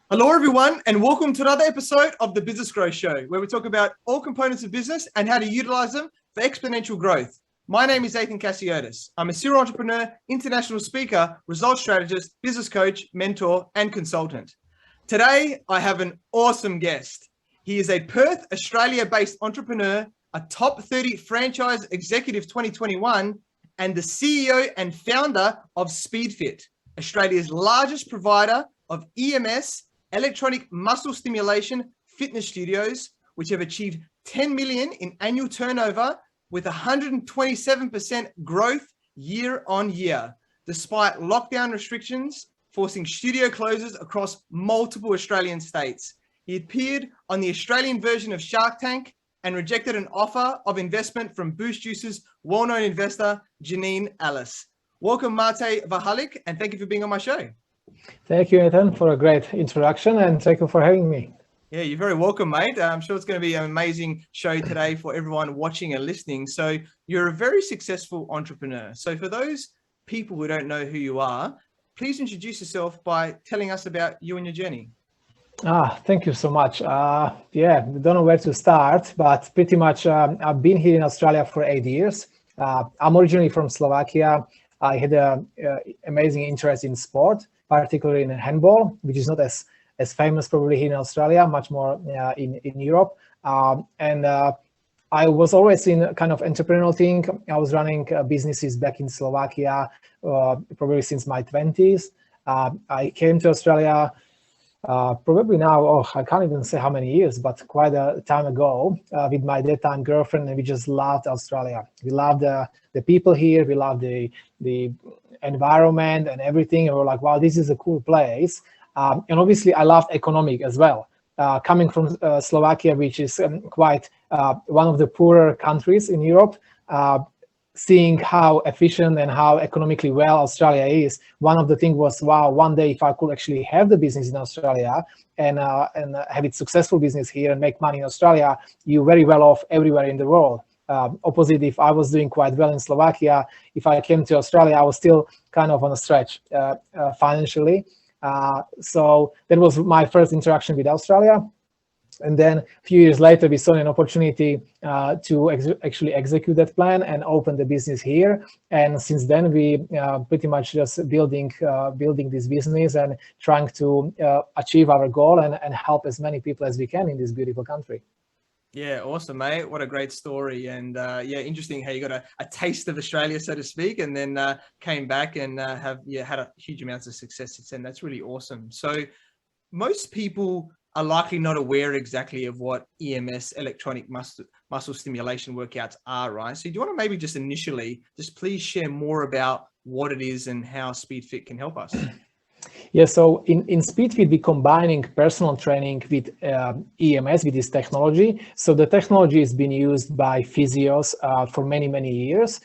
Hello, everyone, and welcome to another episode of the Business Growth Show, where we talk about all components of business and how to utilize them for exponential growth. My name is Athin Cassiotis. I'm a serial entrepreneur, international speaker, results strategist, business coach, mentor, and consultant. Today, I have an awesome guest. He is a Perth, Australia-based entrepreneur, a top 30 franchise executive 2021, and the CEO and founder of SpeedFit, Australia's largest provider of EMS, electronic muscle stimulation fitness studios, which have achieved 10 million in annual turnover with 127% growth year on year, despite lockdown restrictions forcing studio closures across multiple Australian states. He appeared on the Australian version of Shark Tank and rejected an offer of investment from Boost Juice's well-known investor, Janine Allis. Welcome, Matej Varhalik, and thank you for being on my show. Thank you, Ethan, for a great introduction, and thank you for having me. Yeah, you're very welcome, mate. I'm sure it's going to be an amazing show today for everyone watching and listening. So you're a very successful entrepreneur. So for those people who don't know who you are, please introduce yourself by telling us about you and your journey. Thank you so much. Don't know where to start, but pretty much I've been here in Australia for 8 years. I'm originally from Slovakia. I had an amazing interest in sport, particularly in handball, which is not as famous probably here in Australia, much more in Europe. I was always in kind of entrepreneurial thing. I was running businesses back in Slovakia, probably since my 20s. I came to Australia probably now, I can't even say how many years, but quite a time ago with my that time girlfriend, and we just loved Australia. We loved the people here. We loved the environment and everything. And we were like, wow, this is a cool place. And obviously I loved economic as well. Coming from Slovakia, which is quite one of the poorer countries in Europe, seeing how efficient and how economically well Australia is, one of the things was, wow, one day if I could actually have the business in Australia and have it successful business here and make money in Australia, you're very well off everywhere in the world. Opposite, if I was doing quite well in Slovakia, if I came to Australia, I was still kind of on a stretch financially. So that was my first interaction with Australia. And then a few years later, we saw an opportunity to actually execute that plan and open the business here. And since then, we pretty much just building this business and trying to achieve our goal and help as many people as we can in this beautiful country. Yeah, awesome, mate. What a great story. And interesting how you got a taste of Australia, so to speak, and then came back and had a huge amounts of success. And that's really awesome. So most people are likely not aware exactly of what EMS, electronic muscle stimulation workouts are, right? So do you want to maybe just initially, just please share more about what it is and how SpeedFit can help us? Yeah, so in SpeedFit, we're combining personal training with EMS, with this technology. So the technology has been used by physios for many, many years.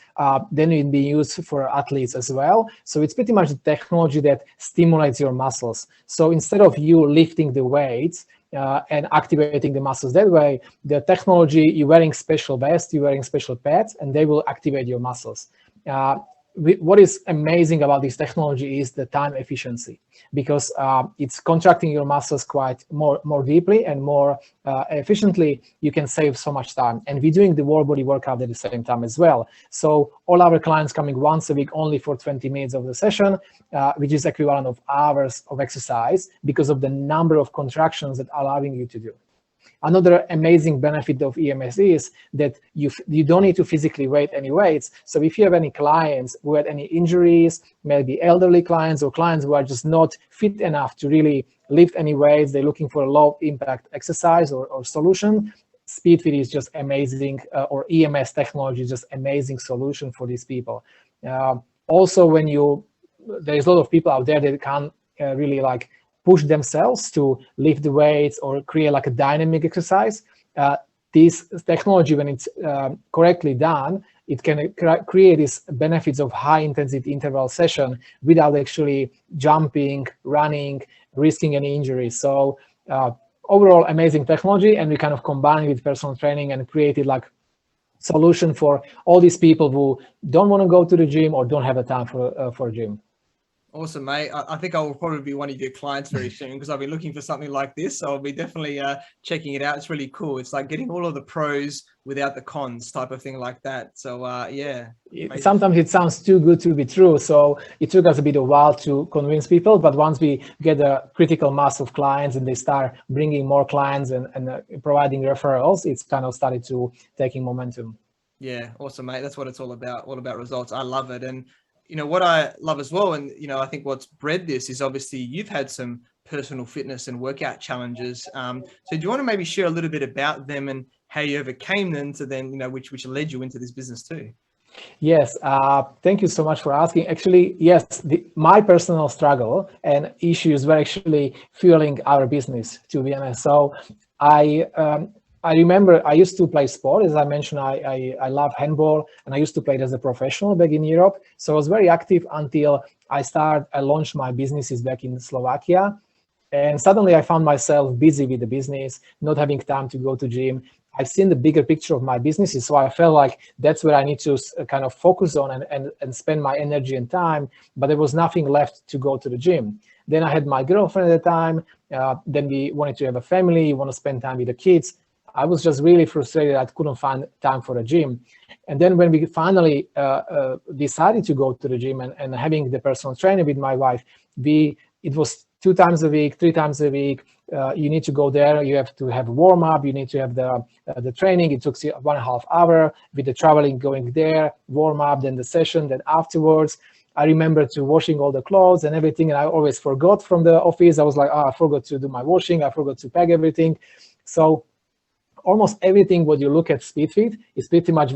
Then it's been used for athletes as well. So it's pretty much the technology that stimulates your muscles. So instead of you lifting the weights and activating the muscles that way, the technology, you're wearing special vests, you're wearing special pads, and they will activate your muscles. What is amazing about this technology is the time efficiency, because it's contracting your muscles quite more deeply and more efficiently. You can save so much time, and we're doing the whole body workout at the same time as well. So all our clients coming once a week only for 20 minutes of the session, which is equivalent of hours of exercise because of the number of contractions that allowing you to do. Another amazing benefit of EMS is that you don't need to physically weight any weights. So if you have any clients who had any injuries, maybe elderly clients or clients who are just not fit enough to really lift any weights, they're looking for a low impact exercise or solution, SpeedFit is just amazing, or EMS technology is just amazing solution for these people. Also, there's a lot of people out there that can't really push themselves to lift the weights or create like a dynamic exercise. This technology, when it's correctly done, it can create these benefits of high intensity interval session without actually jumping, running, risking any injuries. So overall amazing technology, and we kind of combine it with personal training and created like solution for all these people who don't want to go to the gym or don't have the time for a gym. Awesome, mate. I think I will probably be one of your clients very soon because I've been looking for something like this. So I'll be definitely checking it out. It's really cool. It's like getting all of the pros without the cons type of thing like that. So yeah. Sometimes it sounds too good to be true. So it took us a bit of a while to convince people. But once we get a critical mass of clients and they start bringing more clients and providing referrals, it's kind of started to taking momentum. Yeah, awesome, mate. That's what it's all about results. I love it. And you know, what I love as well, and, you know, I think what's bred this is obviously you've had some personal fitness and workout challenges. So do you want to maybe share a little bit about them and how you overcame them to then, you know, which led you into this business too? Yes, thank you so much for asking. Actually, yes, my personal struggle and issues were actually fueling our business, to be honest. So I remember I used to play sport. As I mentioned, I love handball, and I used to play it as a professional back in Europe. So I was very active until I launched my businesses back in Slovakia. And suddenly I found myself busy with the business, not having time to go to gym. I've seen the bigger picture of my businesses. So I felt like that's where I need to kind of focus on and spend my energy and time, but there was nothing left to go to the gym. Then I had my girlfriend at the time. Then we wanted to have a family, want to spend time with the kids. I was just really frustrated. I couldn't find time for a gym. And then when we finally decided to go to the gym and having the personal trainer with my wife, it was 2 times a week, 3 times a week. You need to go there. You have to have a warm up. You need to have the training. It took 1.5 hours with the traveling, going there, warm up, then the session, then afterwards. I remember to washing all the clothes and everything. And I always forgot from the office. I was like, I forgot to do my washing. I forgot to pack everything. So almost everything what you look at SpeedFit is pretty much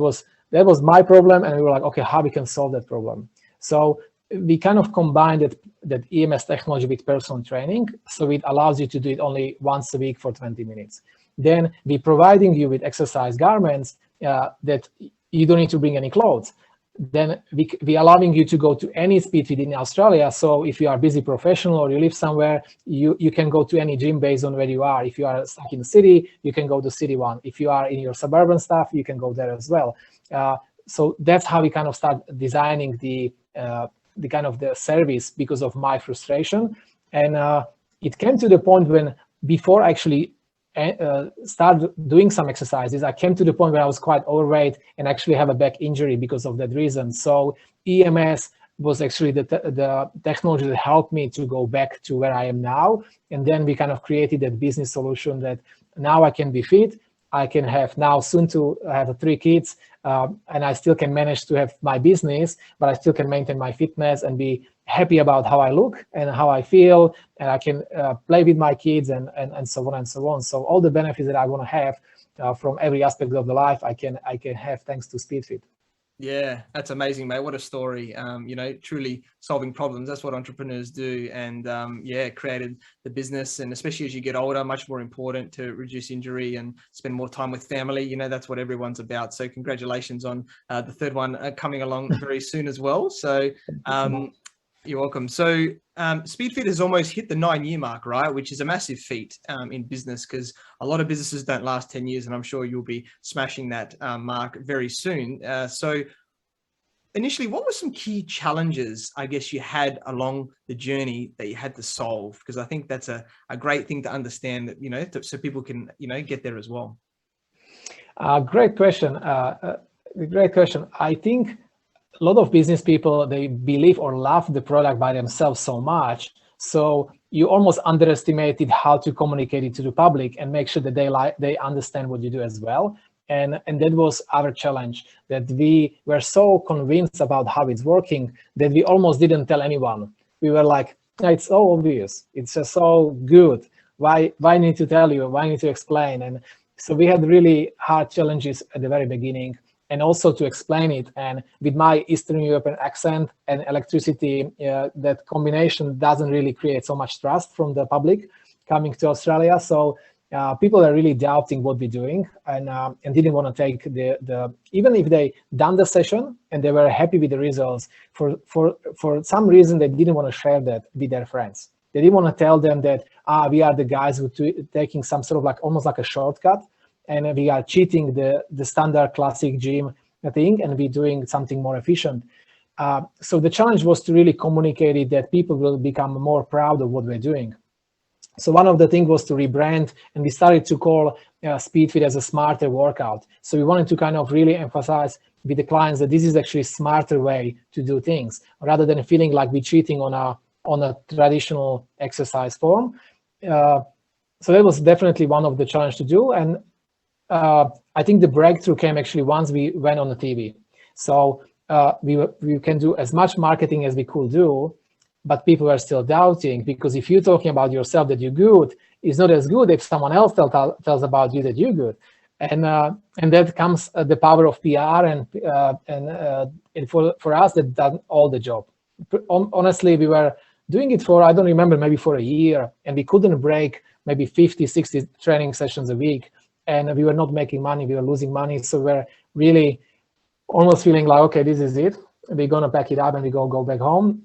that was my problem, and we were like, okay, how we can solve that problem. So we kind of combined that EMS technology with personal training, so it allows you to do it only once a week for 20 minutes. Then we providing you with exercise garments that you don't need to bring any clothes. Then we allowing you to go to any SpeedFit in Australia. So if you are a busy professional or you live somewhere, you can go to any gym based on where you are. If you are stuck in the city, you can go to city one. If you are in your suburban stuff, you can go there as well. So that's how we kind of start designing the kind of the service because of my frustration. And it came to the point when before I actually start doing some exercises, I came to the point where I was quite overweight and actually have a back injury because of that reason. So EMS was actually the technology that helped me to go back to where I am now. And then we kind of created that business solution that now I can be fit. I can have now soon to have 3 kids, and I still can manage to have my business, but I still can maintain my fitness and be happy about how I look and how I feel, and I can play with my kids and so on and so on. So all the benefits that I want to have from every aspect of the life, I can have thanks to SpeedFit. Yeah, that's amazing, mate. What a story. You know, truly solving problems. That's what entrepreneurs do. And yeah, created the business. And especially as you get older, much more important to reduce injury and spend more time with family. You know, that's what everyone's about. So congratulations on the 3rd one coming along very soon as well. So you're welcome. So SpeedFit has almost hit the 9-year mark, right? Which is a massive feat in business because a lot of businesses don't last 10 years. And I'm sure you'll be smashing that mark very soon. So initially, what were some key challenges, I guess, you had along the journey that you had to solve? Because I think that's a great thing to understand that, you know, so people can, you know, get there as well. Great question. Great question. I think a lot of business people, they believe or love the product by themselves so much. So you almost underestimated how to communicate it to the public and make sure that they understand what you do as well. And that was our challenge, that we were so convinced about how it's working that we almost didn't tell anyone. We were like, it's so obvious. It's just so good. Why need to tell you? Why need to explain? And so we had really hard challenges at the very beginning, and also to explain it. And with my Eastern European accent and electricity, that combination doesn't really create so much trust from the public coming to Australia. So people are really doubting what we're doing and didn't want to take even if they done the session and they were happy with the results, for some reason they didn't want to share that with their friends. They didn't want to tell them that we are the guys who taking some sort of like almost like a shortcut, and we are cheating the standard classic gym thing, and we're doing something more efficient. So the challenge was to really communicate it that people will become more proud of what we're doing. So one of the things was to rebrand, and we started to call SpeedFit as a smarter workout. So we wanted to kind of really emphasize with the clients that this is actually a smarter way to do things, rather than feeling like we're cheating on a traditional exercise form. So that was definitely one of the challenges to do. And I think the breakthrough came actually once we went on the TV. So we can do as much marketing as we could do, but people are still doubting, because if you're talking about yourself that you're good, it's not as good if someone else tells about you that you're good. And that comes the power of PR, and for us that done all the job. Honestly, we were doing it for, I don't remember, maybe for a year, and we couldn't break maybe 50, 60 training sessions a week, and we were not making money, we were losing money. So we're really almost feeling like, okay, this is it, we're gonna pack it up and we go back home.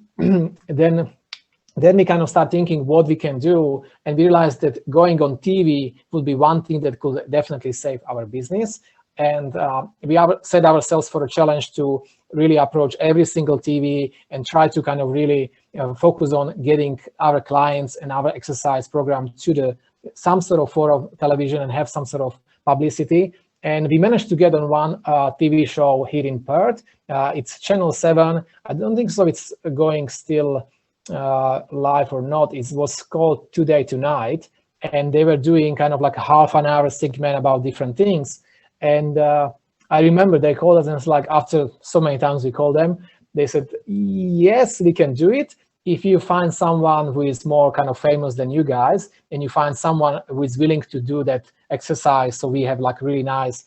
Then we kind of start thinking what we can do, and we realized that going on TV would be one thing that could definitely save our business. And we set ourselves for a challenge to really approach every single TV and try to kind of really focus on getting our clients and our exercise program to some sort of forum of television and have some sort of publicity. And we managed to get on one TV show here in Perth. It's Channel 7. I don't think so it's going still live or not. It was called Today Tonight, and they were doing kind of like a half an hour segment about different things. And I remember they called us, and it's like, after so many times we called them, they said, yes, we can do it if you find someone who is more kind of famous than you guys, and you find someone who is willing to do that exercise. So we have like really nice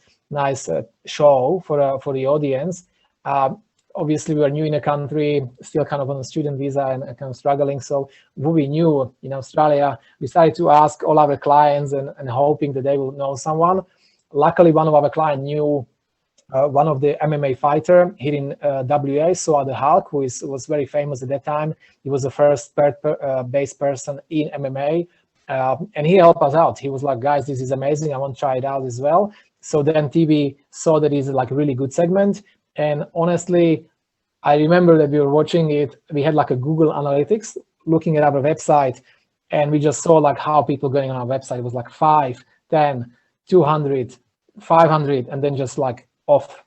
show for the audience. Obviously, we were new in the country, still kind of on a student visa and kind of struggling. So who we knew in Australia, we started to ask all our clients and hoping that they will know someone. Luckily, one of our clients knew one of the MMA fighter here in WA, so the Hulk, who was very famous at that time. He was the first Perth-based person in MMA, and he helped us out. He was like, guys, this is amazing. I want to try it out as well. So then TV saw that it's like a really good segment. And honestly, I remember that we were watching it. We had like a Google Analytics looking at our website, and we just saw like how people going on our website. It was like 5, 10, 200, 500, and then just like off.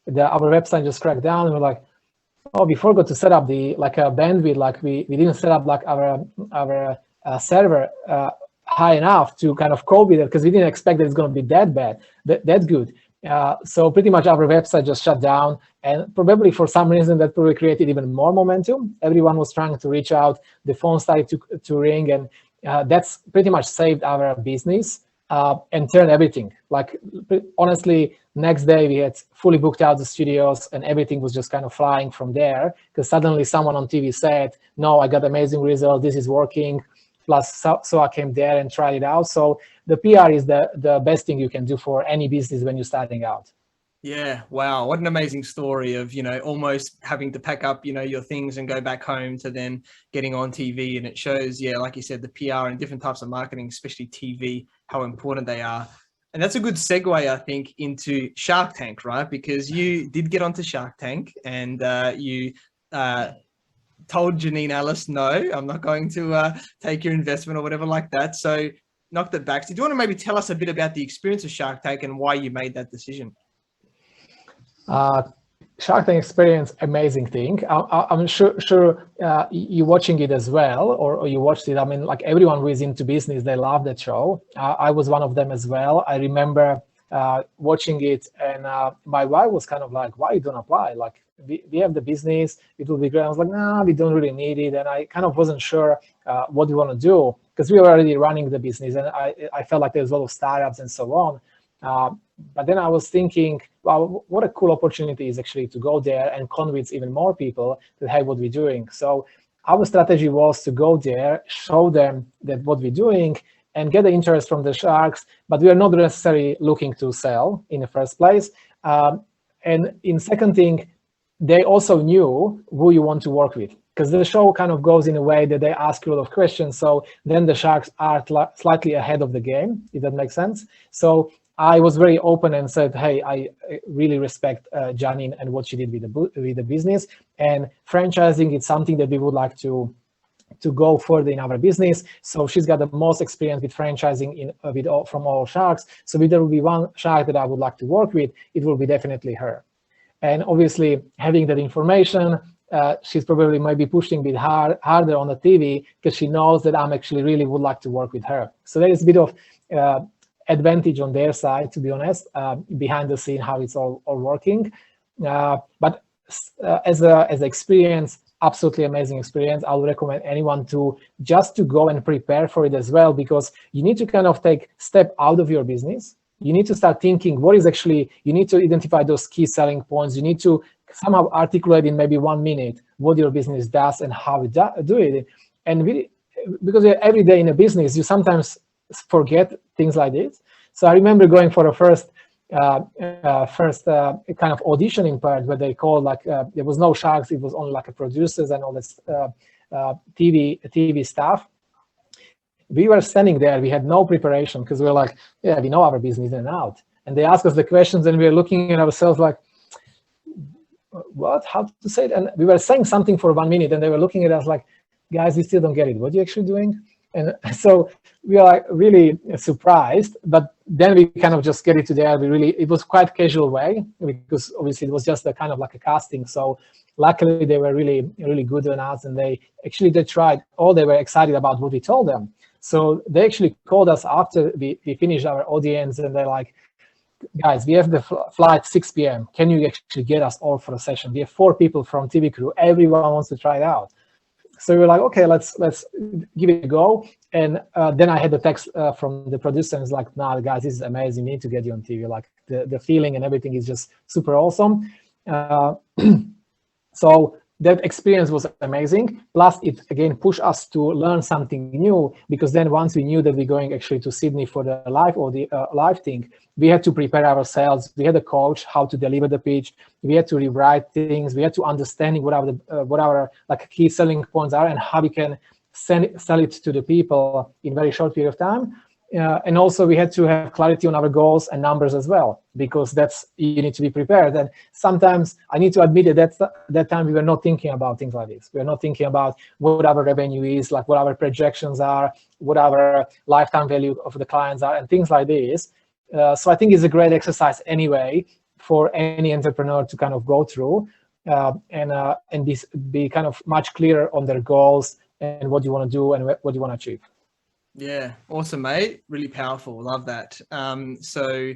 Our website just cracked down, and we're like, oh, we forgot to set up the like a bandwidth. Like we didn't set up like our server high enough to kind of cope with it, because we didn't expect that it's going to be that bad, that good. So pretty much our website just shut down, and probably for some reason that probably created even more momentum. Everyone was trying to reach out, the phone started to ring, and that's pretty much saved our business and turned everything. Like honestly, next day we had fully booked out the studios, and everything was just kind of flying from there, because suddenly someone on TV said, no, I got amazing results, this is working. Plus, so I came there and tried it out. So the PR is the best thing you can do for any business when you're starting out. Yeah, wow, what an amazing story of, almost having to pack up, your things and go back home to then getting on TV. And it shows, yeah, like you said, the PR and different types of marketing, especially TV, how important they are. And that's a good segue, I think, into Shark Tank, right? Because you did get onto Shark Tank, and you told Janine Allis, no, I'm not going to take your investment or whatever like that. So knocked it back. So do you want to maybe tell us a bit about the experience of Shark Tank and why you made that decision? Shark Tank experience, amazing thing. I'm sure you're watching it as well, or you watched it. I mean, like everyone who is into business, they love that show. I was one of them as well. I remember watching it, and my wife was kind of like, why you don't apply? Like, we have the business, it will be great. I was like, nah, we don't really need it. And I kind of wasn't sure what we want to do, because we were already running the business, and I felt like there's a lot of startups and so on. But then I was thinking, wow, what a cool opportunity is actually to go there and convince even more people that, hey, what we're doing. So our strategy was to go there, show them that what we're doing, and get the interest from the sharks, but we are not necessarily looking to sell in the first place. And in second thing, they also knew who you want to work with, because the show kind of goes in a way that they ask you a lot of questions. So then the sharks are slightly ahead of the game, if that makes sense. So I was very open and said, hey, I really respect Janine and what she did with the business, and franchising is something that we would like to go further in our business. So she's got the most experience with franchising from all sharks. So if there will be one shark that I would like to work with, it will be definitely her. And obviously having that information, she's probably maybe pushing a bit harder on the TV because she knows that I'm actually really would like to work with her. So there is a bit of advantage on their side, to be honest, behind the scene, how it's all working. But as an experience, absolutely amazing experience. I would recommend anyone to go and prepare for it as well, because you need to kind of take step out of your business. You need to start thinking what is actually, you need to identify those key selling points. You need to somehow articulate in maybe 1 minute what your business does and how it do it. And because every day in a business, you sometimes forget things like this. So I remember going for a first kind of audition in Perth, where they called there was no sharks, it was only like a producers and all this TV staff. We were standing there, we had no preparation because we were like, yeah, we know our business in and out. And they asked us the questions and we were looking at ourselves like, what, how to say it? And we were saying something for 1 minute and they were looking at us like, guys, we still don't get it. What are you actually doing? And so we are like really surprised, but then we kind of just get it to there. It was quite casual way, because obviously it was just a kind of like a casting. So luckily they were really, really good on us, and they tried. They were excited about what we told them. So they actually called us after we finished our audience, and they're like, guys, we have the flight 6 p.m. Can you actually get us all for a session? We have 4 people from TV crew. Everyone wants to try it out. So we were like, okay, let's give it a go. And then I had the text from the producer, and it's like, nah, guys, this is amazing. We need to get you on TV. Like the feeling and everything is just super awesome. So that experience was amazing. Plus, it again pushed us to learn something new, because then once we knew that we're going actually to Sydney for the live thing, we had to prepare ourselves. We had a coach how to deliver the pitch. We had to rewrite things. We had to understanding what our like key selling points are and how we can sell it to the people in very short period of time. And also we had to have clarity on our goals and numbers as well, because you need to be prepared. And sometimes I need to admit that time we were not thinking about things like this. We were not thinking about what our revenue is, like what our projections are, what our lifetime value of the clients are, and things like this. So I think it's a great exercise anyway for any entrepreneur to kind of go through and be kind of much clearer on their goals and what you want to do and what you want to achieve. Yeah, awesome, mate. Really powerful. Love that. So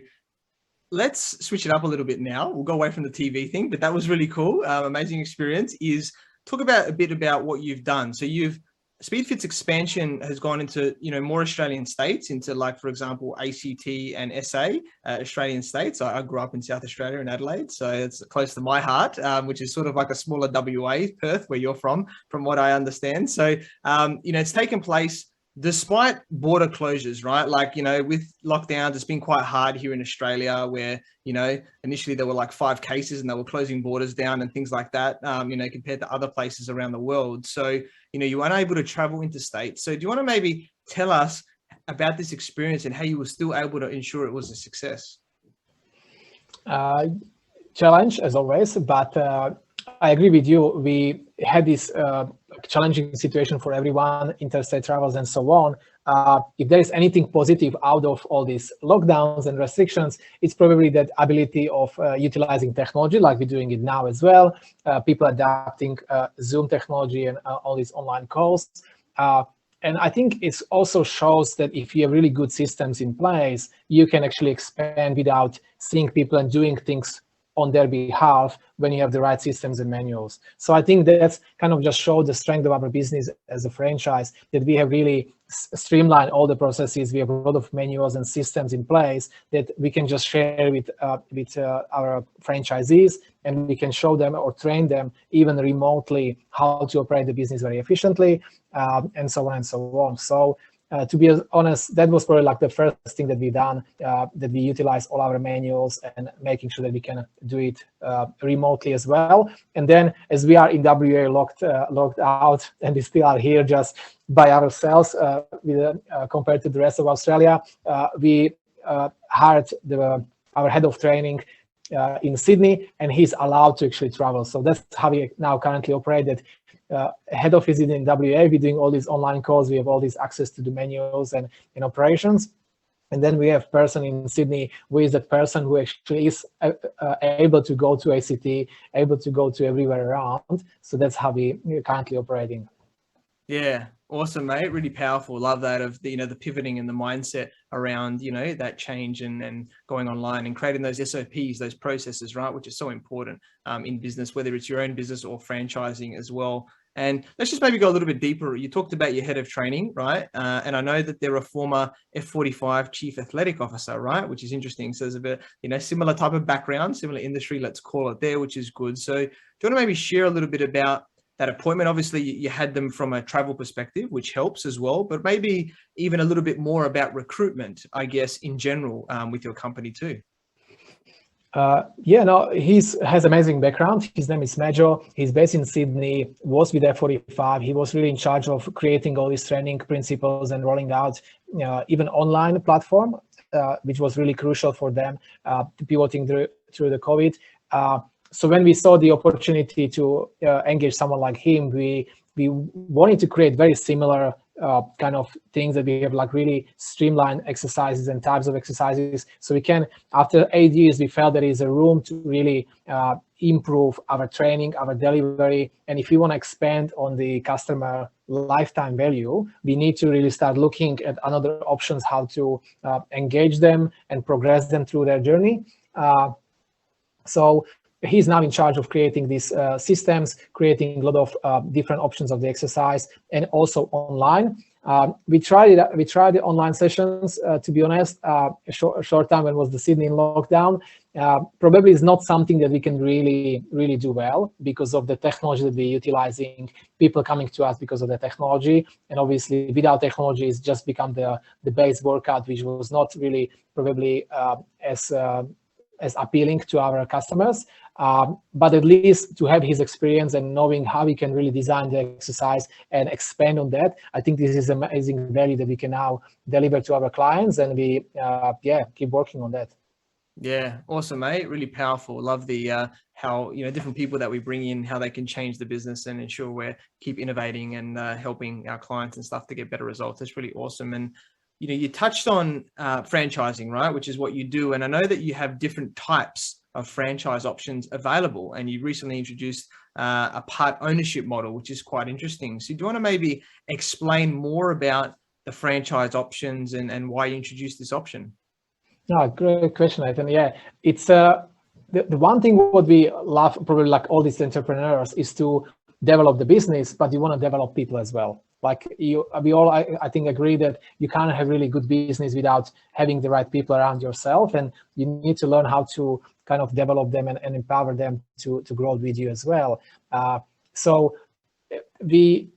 let's switch it up a little bit now. We'll go away from the TV thing, but that was really cool. Amazing experience. Talk a bit about what you've done. So SpeedFit's expansion has gone into, more Australian states, into like, for example, ACT and SA, Australian states. I grew up in South Australia in Adelaide, so it's close to my heart, which is sort of like a smaller WA, Perth, where you're from what I understand. So, it's taken place despite border closures, right? Like, with lockdowns, it's been quite hard here in Australia where, initially there were like 5 cases and they were closing borders down and things like that, compared to other places around the world. So, you were unable to travel interstate. So do you want to maybe tell us about this experience and how you were still able to ensure it was a success? Challenge as always, but I agree with you. We had this challenging situation for everyone, interstate travels and so on. If there is anything positive out of all these lockdowns and restrictions, it's probably that ability of utilizing technology like we're doing it now as well. People adapting Zoom technology and all these online calls. And I think it also shows that if you have really good systems in place, you can actually expand without seeing people and doing things on their behalf when you have the right systems and manuals. So I think that's kind of just showed the strength of our business as a franchise, that we have really streamlined all the processes. We have a lot of manuals and systems in place that we can just share with our franchisees, and we can show them or train them even remotely how to operate the business very efficiently, and so on and so on. So to be honest, that was probably like the first thing that we've done, that we utilize all our manuals and making sure that we can do it remotely as well. And then as we are in WA locked out, and we still are here just by ourselves compared to the rest of Australia, we hired our head of training in Sydney, and he's allowed to actually travel. So that's how we now currently operate. That head office is in WA. We're doing all these online calls. We have all this access to the menus and operations. And then we have person in Sydney who is that person who actually is able to go to ACT, able to go to everywhere around. So that's how we're currently operating. Yeah, awesome, mate. Really powerful. Love that of the, the pivoting and the mindset around, that change and going online and creating those SOPs, those processes, right? Which is so important in business, whether it's your own business or franchising as well. And let's just maybe go a little bit deeper. You talked about your head of training, right? And I know that they're a former F45 chief athletic officer, right? Which is interesting. So there's a bit, similar type of background, similar industry, let's call it there, which is good. So do you want to maybe share a little bit about that appointment? Obviously, you had them from a travel perspective, which helps as well, but maybe even a little bit more about recruitment, I guess, in general with your company too. He has amazing background. His name is Matej. He's based in Sydney, was with F45. He was really in charge of creating all these training principles and rolling out even online platform, which was really crucial for them, pivoting through the COVID. So when we saw the opportunity to engage someone like him, we wanted to create very similar kind of things that we have, like really streamlined exercises and types of exercises. So we can, after 8 years, we felt there is a room to really improve our training, our delivery. And if we want to expand on the customer lifetime value, we need to really start looking at another options, how to engage them and progress them through their journey. So he's now in charge of creating these systems, creating a lot of different options of the exercise, and also online. We tried the online sessions, to be honest, a short time when was the Sydney in lockdown. Probably is not something that we can really do well because of the technology that we're utilizing, people coming to us because of the technology. And obviously without technology, it's just become the base workout, which was not really probably as appealing to our customers. But at least to have his experience and knowing how we can really design the exercise and expand on that, I think this is amazing value that we can now deliver to our clients, and we keep working on that. Yeah, awesome, mate. Really powerful. Love the how different people that we bring in, how they can change the business and ensure we keep innovating and helping our clients and stuff to get better results. That's really awesome. And you touched on franchising, right, which is what you do. And I know that you have different types of franchise options available, and you recently introduced a part ownership model, which is quite interesting. So do you want to maybe explain more about the franchise options and why you introduced this option? No, great question, Athin. Yeah, it's the one thing what we love, probably like all these entrepreneurs, is to develop the business, but you want to develop people as well. Like we all, I think, agree that you can't have really good business without having the right people around yourself, and you need to learn how to kind of develop them and empower them to grow with you as well. So the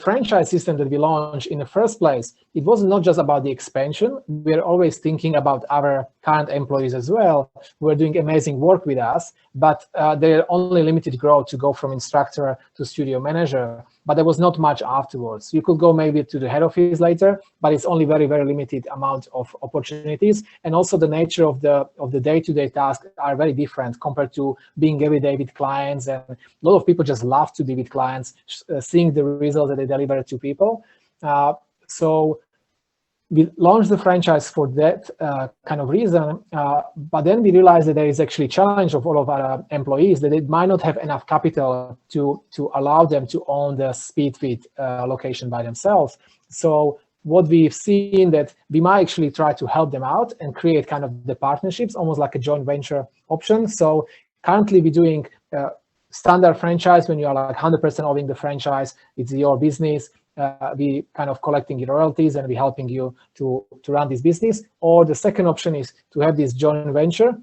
franchise system that we launched in the first place, it was not just about the expansion. We're always thinking about our current employees as well, who are doing amazing work with us, but they're only limited growth to go from instructor to studio manager. But there was not much afterwards. You could go maybe to the head office later, but it's only very, very limited amount of opportunities. And also the nature of the day-to-day tasks are very different compared to being every day with clients. And a lot of people just love to be with clients, seeing the results that they deliver to people. So we launched the franchise for that kind of reason, but then we realized that there is actually a challenge of all of our employees, that they might not have enough capital to allow them to own the SpeedFit location by themselves. So what we've seen that we might actually try to help them out and create kind of the partnerships, almost like a joint venture option. So currently we're doing standard franchise when you are like 100% owning the franchise, it's your business. We kind of collecting your royalties and we helping you to run this business. Or the second option is to have this joint venture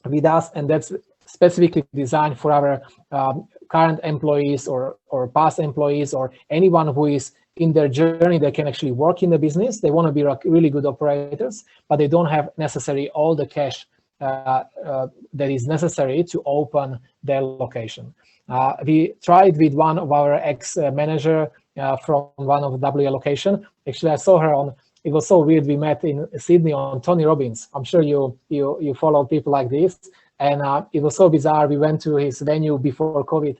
with us, and that's specifically designed for our current employees or past employees or anyone who is in their journey. They can actually work in the business. They want to be like really good operators, but they don't have necessarily all the cash that is necessary to open their location. We tried with one of our ex-manager from one of the WA location. Actually, I saw her on it was so weird. We met in Sydney on Tony Robbins. I'm sure you follow people like this. And it was so bizarre. We went to his venue before COVID,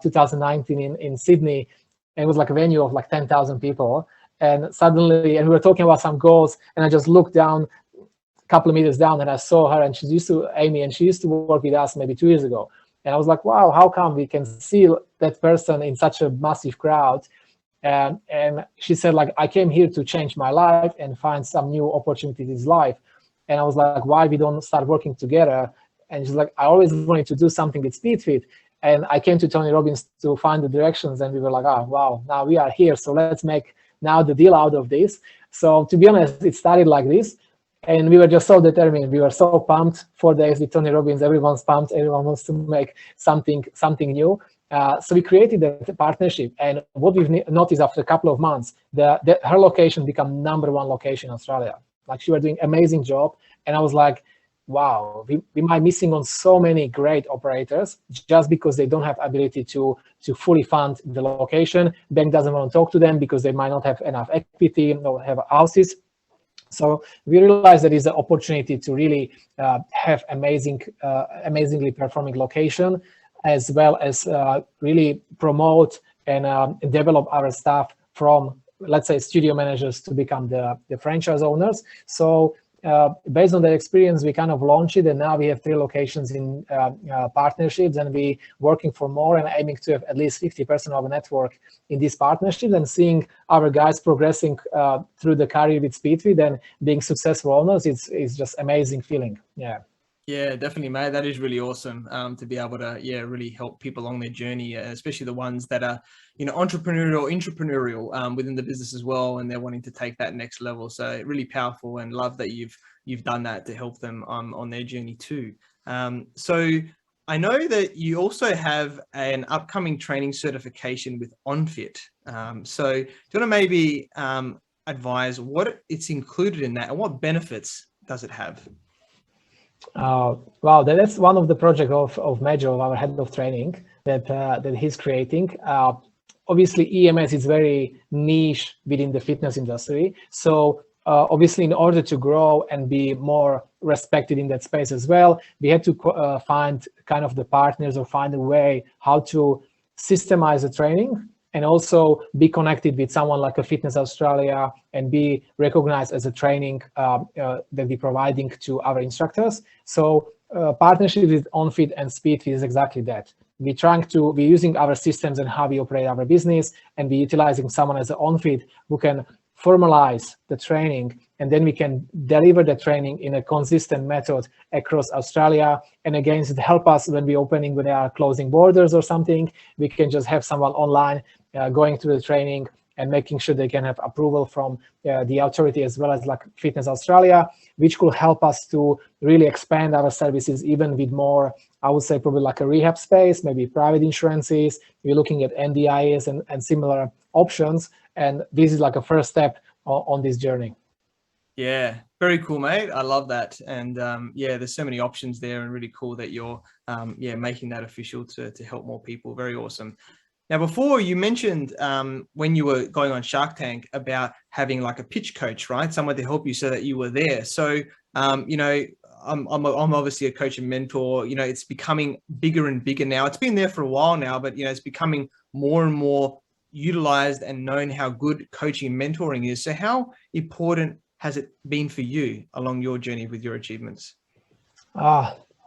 2019 in Sydney. And it was like a venue of like 10,000 people. And suddenly, and we were talking about some goals, and I just looked down a couple of meters down and I saw her, and Amy, and she used to work with us maybe 2 years ago. And I was like, wow, how come we can see that person in such a massive crowd? And she said, like, I came here to change my life and find some new opportunities in life. And I was like, why we don't start working together? And she's like, I always wanted to do something with SpeedFit. And I came to Tony Robbins to find the directions, and we were like, oh, wow, now we are here. So let's make now the deal out of this. So to be honest, it started like this. And we were just so determined. We were so pumped. 4 days with Tony Robbins, everyone's pumped. Everyone wants to make something new. So we created a partnership. And what we've noticed after a couple of months, her location became #1 location in Australia. Like, she was doing amazing job. And I was like, wow, we might missing on so many great operators just because they don't have ability to fully fund the location. Bank doesn't want to talk to them because they might not have enough equity, or have houses. So we realized there is an opportunity to really have amazingly performing location, as well as really promote and develop our staff from, let's say, studio managers to become the franchise owners. So based on that experience, we kind of launched it, and now we have 3 locations in partnerships, and we working for more and aiming to have at least 50% of our network in these partnerships, and seeing our guys progressing through the career with SpeedFit and being successful owners. It's just amazing feeling. Yeah, definitely, mate. That is really awesome to be able to, really help people along their journey, especially the ones that are, entrepreneurial within the business as well, and they're wanting to take that next level. So really powerful, and love that you've done that to help them on their journey too. So I know that you also have an upcoming training certification with OnFit. So do you want to maybe advise what it's included in that, and what benefits does it have? Wow, that's one of the projects of Matej, our head of training, that he's creating. Obviously, EMS is very niche within the fitness industry. So obviously, in order to grow and be more respected in that space as well, we had to find kind of the partners, or find a way how to systemize the training, and also be connected with someone like a Fitness Australia, and be recognized as a training that we're providing to our instructors. So partnership with OnFit and SpeedFit is exactly that. We're using our systems and how we operate our business, and we're utilizing someone as an OnFit who can formalize the training, and then we can deliver the training in a consistent method across Australia. And again, it help us when when they are closing borders or something, we can just have someone online going through the training and making sure they can have approval from the authority, as well as like Fitness Australia, which could help us to really expand our services even with more, I would say, probably like a rehab space, maybe private insurances. We're looking at NDIS and similar options. And this is like a first step on this journey. Yeah, very cool, mate. I love that. And there's so many options there, and really cool that you're making that official to help more people. Very awesome. Now, before you mentioned when you were going on Shark Tank about having like a pitch coach, right? Someone to help you so that you were there. So, I'm obviously a coach and mentor. It's becoming bigger and bigger now. It's been there for a while now, but it's becoming more and more utilized and known how good coaching and mentoring is. So how important has it been for you along your journey with your achievements?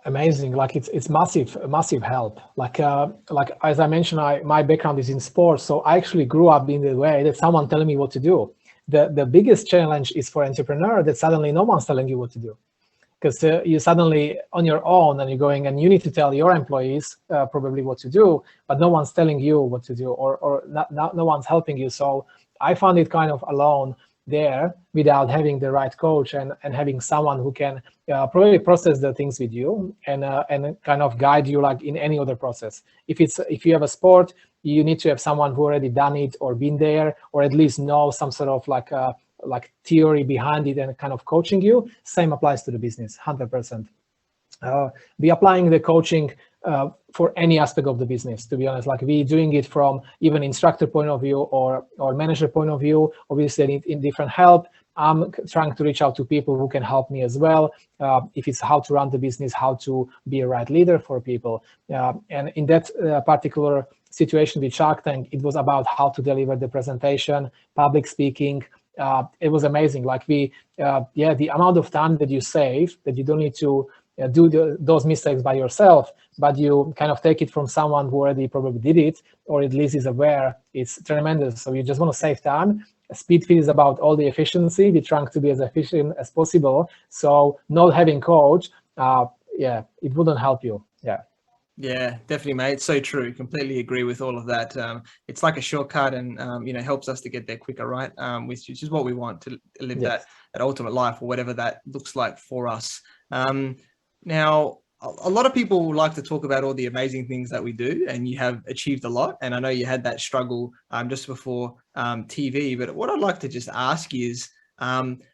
Amazing. Like it's massive help. Like as I mentioned, my background is in sports, so I actually grew up in the way that someone telling me what to do. The biggest challenge is for entrepreneur that suddenly no one's telling you what to do, because you're suddenly on your own, and you're going, and you need to tell your employees probably what to do, but no one's telling you what to do, or no one's helping you. So I found it kind of alone there without having the right coach and having someone who can probably process the things with you and kind of guide you like in any other process. If you have a sport, you need to have someone who already done it or been there, or at least know some sort of like theory behind it and kind of coaching you. Same applies to the business, 100%. Be applying the coaching for any aspect of the business, to be honest. Like we doing it from even instructor point of view or manager point of view. Obviously, in different help. I'm trying to reach out to people who can help me as well. If it's how to run the business, how to be a right leader for people. And in that particular situation with Shark Tank, it was about how to deliver the presentation, public speaking. It was amazing. Like the amount of time that you save, that you don't need to do those mistakes by yourself, but you kind of take it from someone who already probably did it, or at least is aware. It's tremendous. So you just want to save time. SpeedFit is about all the efficiency. We're trying to be as efficient as possible. So not having coach, it wouldn't help you. Yeah, definitely, mate. So true. Completely agree with all of that. It's like a shortcut, and helps us to get there quicker, right? Which is what we want to live, that ultimate life, or whatever that looks like for us. Now, a lot of people like to talk about all the amazing things that we do, and you have achieved a lot. And I know you had that struggle just before TV. But what I'd like to just ask is,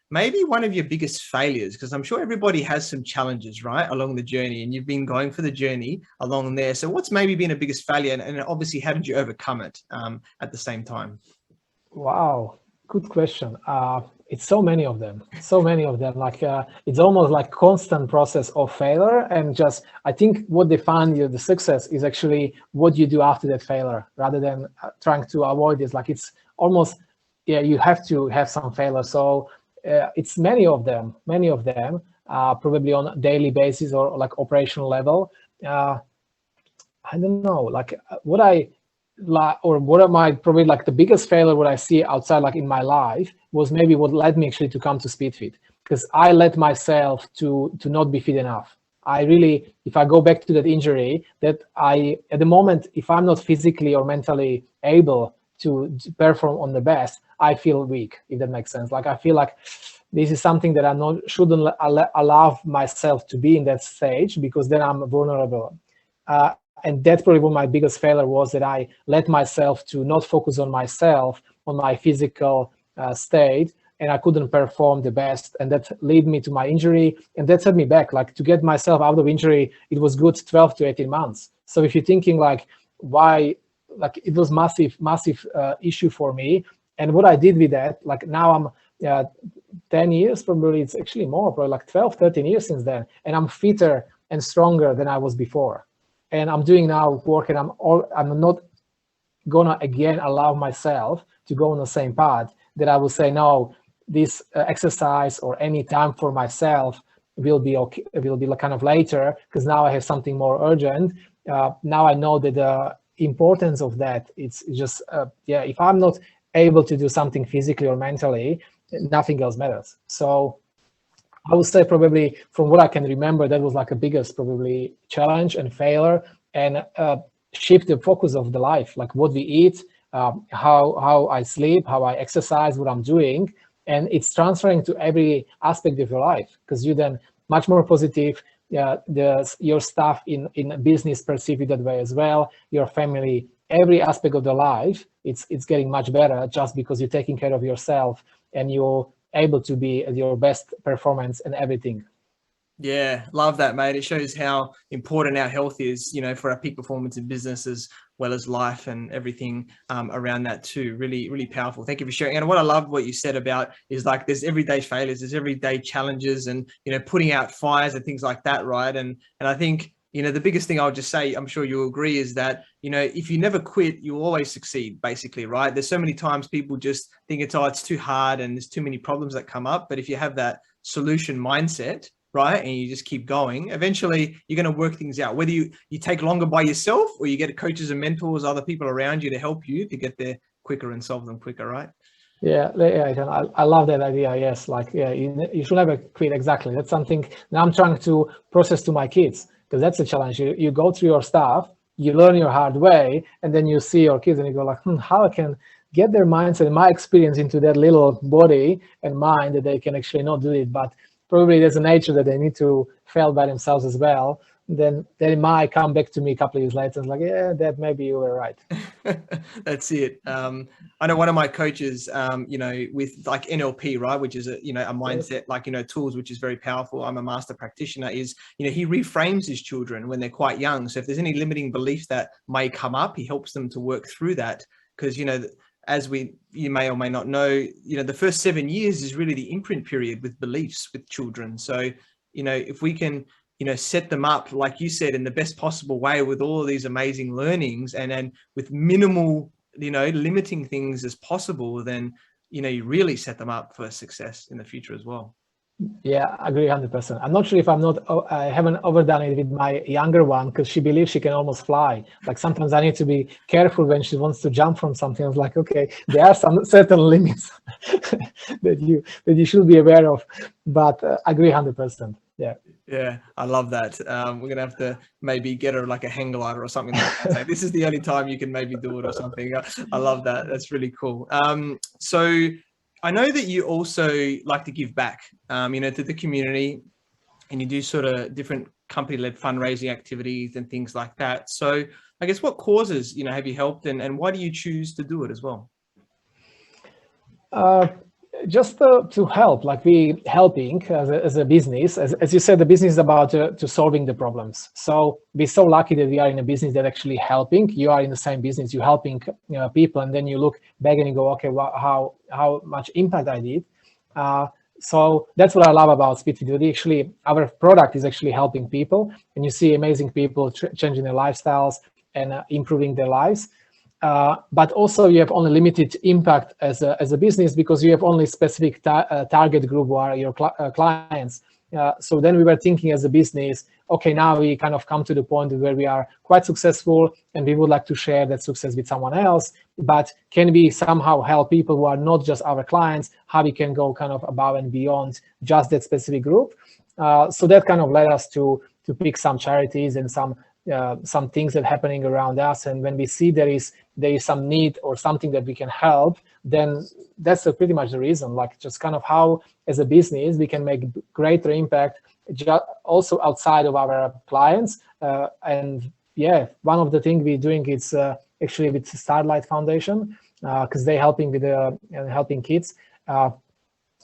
maybe one of your biggest failures, because I'm sure everybody has some challenges, right, along the journey, and you've been going for the journey along there. So what's maybe been a biggest failure, and obviously how did you overcome it at the same time? Wow, good question. It's so many of them. Like it's almost like constant process of failure, and just I think what defines the success is actually what you do after that failure, rather than trying to avoid it. Like it's almost you have to have some failure. So it's many of them, probably on a daily basis or like operational level. I don't know, like what am I probably like the biggest failure what I see outside, like in my life, was maybe what led me actually to come to SpeedFit, because I let myself to not be fit enough. I really, if I go back to that injury, that at the moment, if I'm not physically or mentally able to perform on the best, I feel weak, if that makes sense. Like I feel like this is something that I shouldn't allow myself to be in that stage, because then I'm vulnerable. And that's probably what my biggest failure was, that I let myself to not focus on myself, on my physical state, and I couldn't perform the best. And that led me to my injury, and that set me back. Like to get myself out of injury, it was good 12 to 18 months. So if you're thinking like, why, like it was massive issue for me. And what I did with that, like now I'm 10 years, probably it's actually more, probably like 12, 13 years since then. And I'm fitter and stronger than I was before. And I'm doing now work, and I'm not gonna again allow myself to go on the same path, that I will say, no, this exercise or any time for myself will be okay, will be like kind of later, because now I have something more urgent. Now I know that the importance of that, it's just, if I'm not able to do something physically or mentally, nothing else matters. So I would say probably from what I can remember, that was like a biggest probably challenge and failure, and shift the focus of the life, like what we eat, how I sleep, how I exercise, what I'm doing. And it's transferring to every aspect of your life, because you then much more positive. Your staff in business perceive it that way as well. Your family, every aspect of the life, it's getting much better, just because you're taking care of yourself and you're able to be at your best performance and everything. Yeah, love that, mate. It shows how important our health is, for our peak performance in business as well as life and everything around that too. Really, really powerful. Thank you for sharing. And what I love what you said about is like there's everyday failures, there's everyday challenges, and putting out fires and things like that, right? And I think the biggest thing I'll just say, I'm sure you'll agree, is that if you never quit, you always succeed, basically, right? There's so many times people just think it's too hard and there's too many problems that come up. But if you have that solution mindset, right, and you just keep going, eventually you're going to work things out, whether you take longer by yourself, or you get coaches and mentors, other people around you to help you to get there quicker and solve them quicker, right? Yeah, I love that idea. Yes, like you should never quit. Exactly. That's something now I'm trying to process to my kids, because that's a challenge. You go through your stuff, you learn your hard way, and then you see your kids and you go like, how I can get their mindset and my experience into that little body and mind, that they can actually not do it. But probably there's a nature that they need to fail by themselves as well. Then they might come back to me a couple of years later and like, yeah, Dad, maybe you were right. That's it. I know one of my coaches, with like NLP, right, which is a mindset, like, tools, which is very powerful. I'm a master practitioner, is, he reframes his children when they're quite young. So if there's any limiting beliefs that may come up, he helps them to work through that, because, as you may or may not know, the first 7 years is really the imprint period with beliefs with children. So, if we can, set them up, like you said, in the best possible way with all of these amazing learnings and with minimal, limiting things as possible, then, you really set them up for success in the future as well. Yeah, I agree 100%. I'm not sure if I haven't overdone it with my younger one, because she believes she can almost fly. Like sometimes I need to be careful when she wants to jump from something. I was like, okay, there are some certain limits that you should be aware of. But I agree 100%. Yeah. Yeah, I love that. We're gonna have to maybe get her like a hang glider or something like that. Say, this is the only time you can maybe do it or something. I love that. That's really cool. So I know that you also like to give back, to the community, and you do sort of different company-led fundraising activities and things like that. So I guess what causes, have you helped, and why do you choose to do it as well? Just to help, like we helping as a business, as you said, the business is about to solving the problems. So we're so lucky that we are in a business that actually helping. You are in the same business, you're helping people, and then you look back and you go, okay, well, how much impact I did. So that's what I love about SpeedFit. Actually, our product is actually helping people, and you see amazing people changing their lifestyles and improving their lives. But also you have only limited impact as a business, because you have only specific target group who are your clients. So then we were thinking as a business, okay, now we kind of come to the point where we are quite successful and we would like to share that success with someone else, but can we somehow help people who are not just our clients, how we can go kind of above and beyond just that specific group. So that kind of led us to pick some charities and some things that are happening around us, and when we see there is some need or something that we can help, then that's pretty much the reason. Like just kind of how as a business we can make greater impact also outside of our clients. And yeah, one of the things we're doing is actually with Starlight Foundation, because they're helping with helping kids.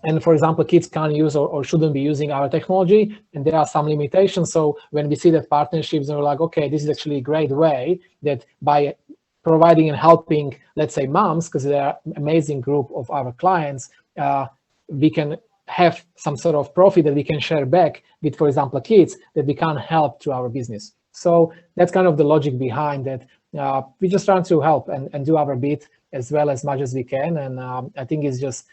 And for example, kids can't use or shouldn't be using our technology, and there are some limitations. So when we see that partnerships, and we're like, okay, this is actually a great way that by providing and helping, let's say, moms, because they are an amazing group of our clients, we can have some sort of profit that we can share back with, for example, kids that we can help to our business. So that's kind of the logic behind that. We just trying to help and do our bit as well as much as we can. And I think it's just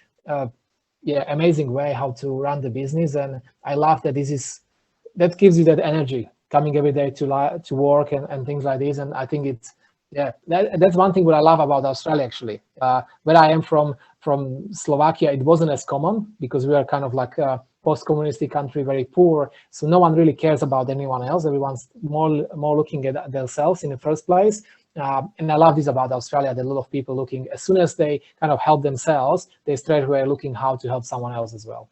amazing way how to run the business, and I love that that gives you that energy coming every day to work and things like this. And I think that's one thing what I love about Australia actually. Where I am from Slovakia, it wasn't as common because we are kind of like a post-communist country, very poor, so no one really cares about anyone else. Everyone's more looking at themselves in the first place. And I love this about Australia, that a lot of people looking, as soon as they kind of help themselves, they straight away looking how to help someone else as well.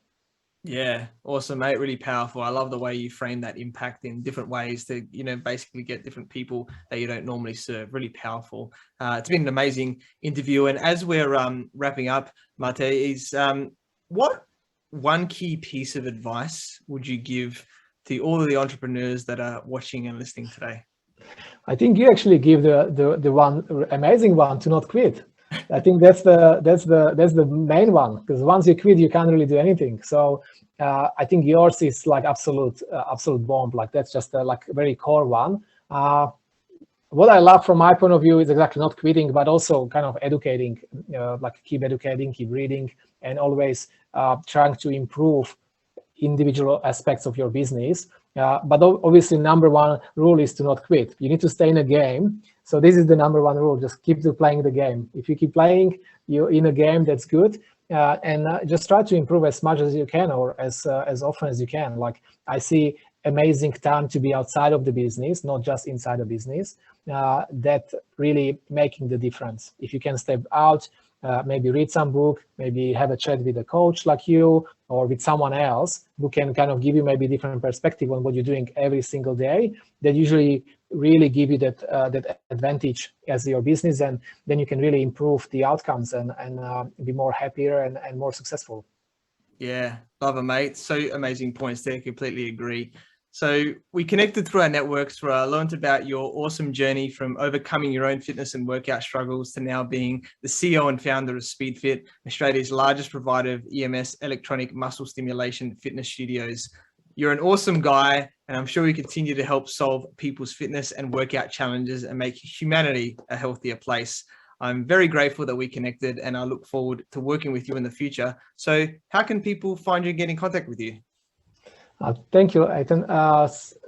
Yeah, awesome, mate. Really powerful. I love the way you frame that impact in different ways to, basically get different people that you don't normally serve. Really powerful. It's been an amazing interview. And as we're wrapping up, Matej, is what one key piece of advice would you give to all of the entrepreneurs that are watching and listening today? I think you actually give the one amazing one, to not quit. I think that's the main one, because once you quit, you can't really do anything. So I think yours is like absolute bomb. Like that's just a very core one. What I love from my point of view is exactly not quitting, but also kind of educating, keep educating, keep reading, and always trying to improve individual aspects of your business. But obviously, number one rule is to not quit. You need to stay in a game. So this is the number one rule. Just keep playing the game. If you keep playing, you're in a game, that's good. And just try to improve as much as you can, or as often as you can. Like I see amazing time to be outside of the business, not just inside the business. That really making the difference. If you can step out, maybe read some book, maybe have a chat with a coach like you, or with someone else who can kind of give you maybe different perspective on what you're doing every single day, that usually really give you that advantage as your business, and then you can really improve the outcomes and be more happier and more successful. Yeah, love it, mate. So amazing points there. Completely agree. So we connected through our networks where I learned about your awesome journey from overcoming your own fitness and workout struggles to now being the CEO and founder of SpeedFit, Australia's largest provider of EMS, electronic muscle stimulation fitness studios. You're an awesome guy, and I'm sure you continue to help solve people's fitness and workout challenges and make humanity a healthier place. I'm very grateful that we connected, and I look forward to working with you in the future. So how can people find you and get in contact with you? Thank you, Athin.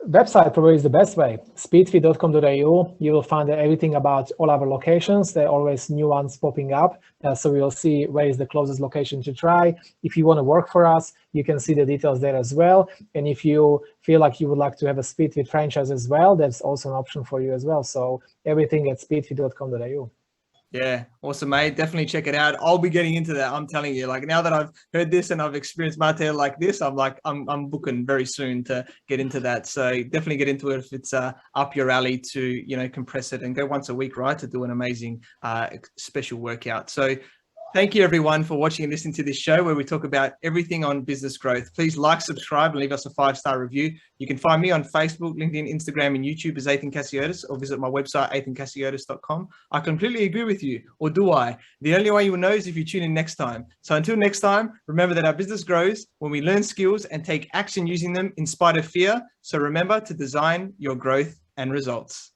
Website probably is the best way, speedfit.com.au. You will find everything about all our locations. There are always new ones popping up. So you'll see where is the closest location to try. If you want to work for us, you can see the details there as well. And if you feel like you would like to have a SpeedFit franchise as well, that's also an option for you as well. So everything at speedfit.com.au. Yeah, awesome, mate. Definitely check it out. I'll be getting into that. I'm telling you, like now that I've heard this and I've experienced Matej like this, I'm booking very soon to get into that. So definitely get into it if it's up your alley to, you know, compress it and go once a week, right, to do an amazing special workout. So thank you, everyone, for watching and listening to this show where we talk about everything on business growth. Please like, subscribe, and leave us a 5-star review. You can find me on Facebook, LinkedIn, Instagram, and YouTube as Athin Cassiotis, or visit my website, athincassiotis.com. I completely agree with you, or do I? The only way you will know is if you tune in next time. So until next time, remember that our business grows when we learn skills and take action using them in spite of fear. So remember to design your growth and results.